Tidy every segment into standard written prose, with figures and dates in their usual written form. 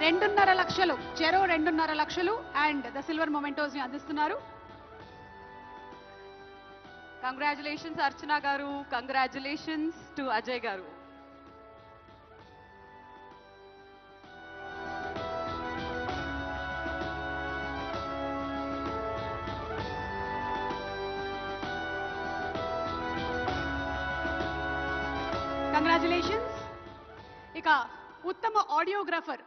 2.5 లక్షలు చెరో 2.5 లక్షలు అండ్ ద సిల్వర్ మొమెంటోస్ ని అందిస్తున్నారు. కంగ్రాచులేషన్స్ అర్చన గారు, కంగ్రాచులేషన్స్ టు అజయ్ గారు. కంగ్రాచులేషన్స్. ఇక ఉత్తమ ఆడియోగ్రాఫర్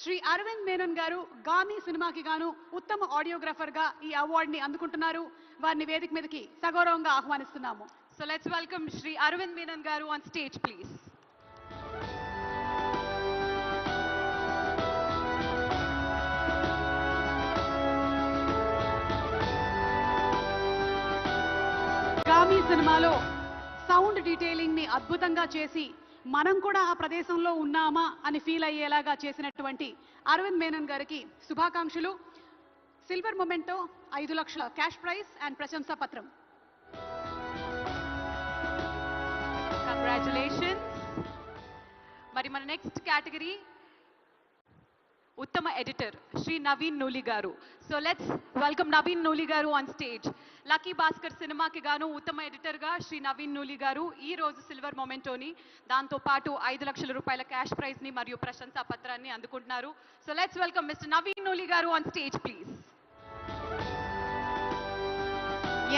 శ్రీ అరవింద్ మేనన్ గారు గామి సినిమాకి గాను ఉత్తమ ఆడియోగ్రాఫర్ గా ఈ అవార్డుని అందుకుంటున్నారు. వారిని వేదిక మీదకి సగౌరవంగా ఆహ్వానిస్తున్నాము. So let's welcome Shri Arvind Menon garu on stage, please. Gaami సినిమాలో సౌండ్ డీటెయిలింగ్ ని అద్భుతంగా చేసి మనం కూడా ఆ ప్రదేశంలో ఉన్నామా అని ఫీల్ అయ్యేలాగా చేసినటువంటి అరవింద్ మేనన్ గారికి శుభాకాంక్షలు. సిల్వర్ మొమెంటో 5 లక్షల క్యాష్ ప్రైజ్ అండ్ ప్రశంసా పత్రం. కంగ్రాచులేషన్స్. మరి మన నెక్స్ట్ కేటగిరీ ఉత్తమ ఎడిటర్ శ్రీ నవీన్ నూలి గారు. So let's welcome Naveen Nooli garu on stage. Lucky Bhaskar సినిమాకి గాను ఉత్తమ ఎడిటర్ గా శ్రీ నవీన్ నూలి గారు ఈ రోజు సిల్వర్ మొమెంటోని, దాంతో పాటు 5 లక్షల రూపాయల క్యాష్ ప్రైజ్ ని మరియు ప్రశంసా పత్రాన్ని అందుకుంటున్నారు. So let's welcome mister Naveen Nooli garu on stage please.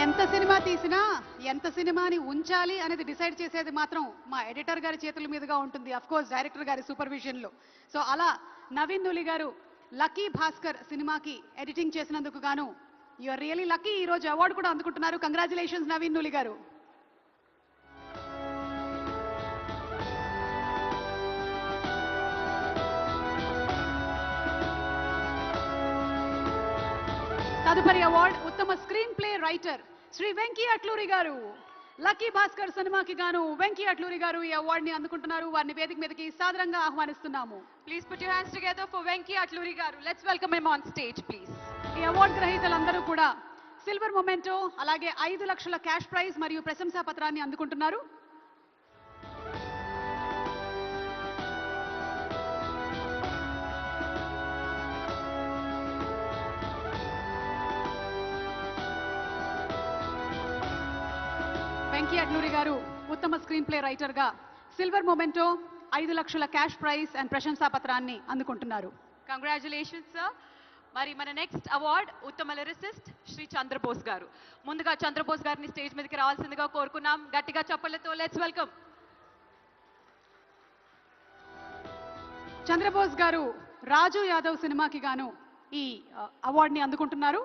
ఎంత సినిమా తీసినా ఎంత సినిమాని ఉంచాలి అనేది డిసైడ్ చేసేది మాత్రం మా ఎడిటర్ గారి చేతుల మీదుగా ఉంటుంది, అఫ్ కోర్స్ డైరెక్టర్ గారి సూపర్విజన్ లో. సో అలా నవీన్ నూలి గారు లక్కీ భాస్కర్ సినిమాకి ఎడిటింగ్ చేసినందుకు గాను యు ఆర్ రియలీ లక్కీ. ఈ రోజు అవార్డు కూడా అందుకుంటున్నారు. కంగ్రాచులేషన్స్ నవీన్ నూలి గారు. తదుపరి అవార్డు ఉత్తమ screenplay writer Sri Venky Atluri గారు. లక్కీ భాస్కర్ సినిమాకి గాను వెంకీ అట్లూరి గారు ఈ అవార్డుని అందుకుంటున్నారు. వారిని వేదిక మీదకి సాదరంగా ఆహ్వానిస్తున్నాము. Please put your hands together for Venky Atluri garu. Let's welcome him on stage please. ఈ అవార్డు గ్రహీతలందరూ కూడా సిల్వర్ మొమెంటో అలాగే 5 లక్షల క్యాష్ ప్రైజ్ మరియు ప్రశంసా పత్రాన్ని అందుకుంటున్నారు. వెంకీ అట్లూరి గారు ఉత్తమ స్క్రీన్ ప్లే రైటర్ గా సిల్వర్ మొమెంటో 5 లక్షల క్యాష్ ప్రైజ్ అండ్ ప్రశంసా పత్రాన్ని అందుకుంటున్నారు. Congratulations sir. మరి మన నెక్స్ట్ అవార్డ్ ఉత్తమ లిరిసిస్ట్ శ్రీ చంద్రబోస్ గారు. ముందుగా చంద్రబోస్ గారిని స్టేజ్ మీదకి రావాల్సిందిగా కోరుకున్నాం. గట్టిగా చప్పలతో లెట్స్ వెల్కమ్. చంద్రబోస్ గారు రాజు యాదవ్ సినిమాకి గాను ఈ అవార్డుని అందుకుంటున్నారు.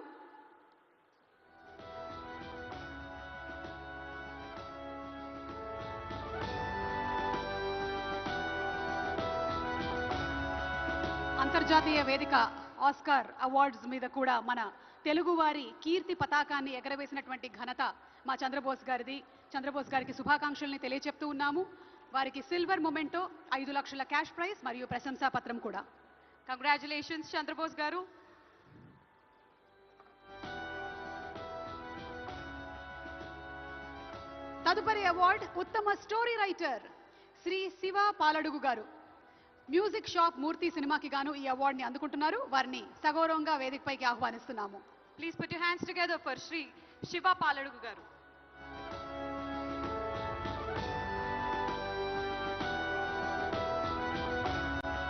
అంతర్జాతీయ వేదిక ఆస్కార్ అవార్డ్స్ మీద కూడా మన తెలుగువారి కీర్తి పతాకాన్ని ఎగరవేసినటువంటి ఘనత మా చంద్రబోస్ గారిది. చంద్రబోస్ గారికి శుభాకాంక్షల్ని తెలియచెప్తూ ఉన్నాము. వారికి సిల్వర్ మొమెంటో 5 లక్షల క్యాష్ ప్రైజ్ మరియు ప్రశంసా పత్రం కూడా. కంగ్రాచులేషన్స్ చంద్రబోస్ గారు. తదుపరి అవార్డు ఉత్తమ స్టోరీ రైటర్ శ్రీ శివ పాలడుగు గారు. మ్యూజిక్ షాప్ మూర్తి సినిమాకి గాను ఈ అవార్డుని అందుకుంటున్నారు. వారిని సగౌరవంగా వేదికపైకి ఆహ్వానిస్తున్నాము. Please put your hands together for Shri Siva Paladugu garu.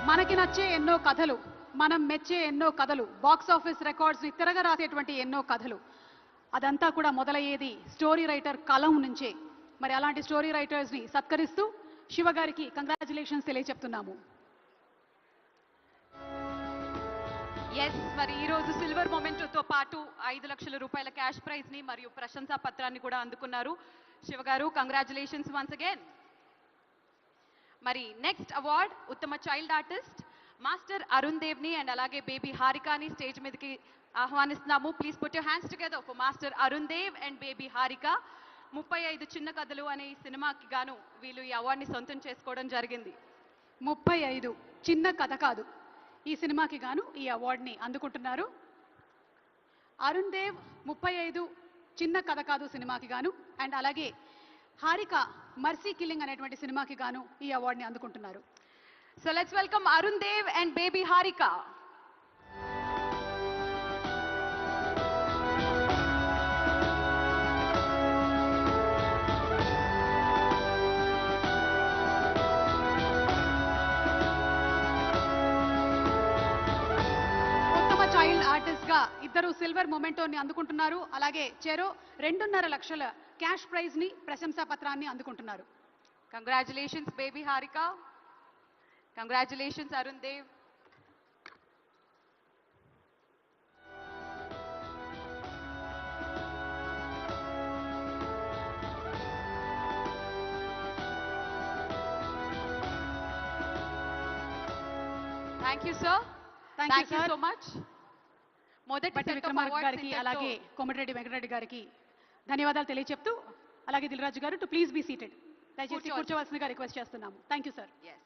మనకి నచ్చే ఎన్నో కథలు, మనం మెచ్చే ఎన్నో కథలు, బాక్స్ ఆఫీస్ రికార్డ్స్ ని తిరగ రాసేటువంటి ఎన్నో కథలు, అదంతా కూడా మొదలయ్యేది స్టోరీ రైటర్ కలం నుంచే. మరి అలాంటి స్టోరీ రైటర్స్ ని సత్కరిస్తూ శివ గారికి కంగ్రాచులేషన్స్ తెలియచెప్తున్నాము. ఎస్, మరి ఈ రోజు సిల్వర్ మొమెంటోతో పాటు 5 లక్షల రూపాయల క్యాష్ ప్రైజ్ ని మరియు ప్రశంసా పత్రాన్ని కూడా అందుకున్నారు. Siva garu congratulations once again. మరి నెక్స్ట్ అవార్డ్ ఉత్తమ child artist master Arun Dev ని అండ్ అలాగే బేబీ హారికాని స్టేజ్ మీదకి ఆహ్వానిస్తున్నాము. Please put your hands together for master Arun Dev and baby Harika. 35 చిన్న కథలు అనే ఈ సినిమాకి గాను వీళ్ళు ఈ అవార్డుని సొంతం చేసుకోవడం జరిగింది. 35 చిన్న కథ కాదు, ఈ సినిమాకి గాను ఈ అవార్డుని అందుకుంటున్నారు. అరుణ్ దేవ్ 35 చిన్న కథ కాదు సినిమాకి గాను అండ్ అలాగే హారిక మర్సీ కిల్లింగ్ అనేటువంటి సినిమాకి గాను ఈ అవార్డుని అందుకుంటున్నారు. So let's welcome Arun Dev and baby Harika. ఉత్తమ చైల్డ్ ఆర్టిస్ట్ గా ఇద్దరు సిల్వర్ మొమెంటోని అందుకుంటున్నారు. అలాగే చెరో 2.5 లక్షల క్యాష్ ప్రైజ్ ని ప్రశంసా పత్రాన్ని అందుకుంటున్నారు. Congratulations, baby Harika. Congratulations, Arun Dev. Thank you, sir. Thank you, sir. so much. మొదటి బట్టి set of విక్రమార్క awards గారికి ఇంతటితో- అలాగే కోమటిరెడ్డి వెంకటరెడ్డి గారికి ధన్యవాదాలు తెలియచెప్తూ అలాగే దిల్రాజు గారు టు ప్లీజ్ బీ సీటెడ్. దయచేసి కూర్చోవాలి. కూర్చోవలసిందిగా రిక్వెస్ట్ చేస్తున్నాము. Thank you sir. Yes.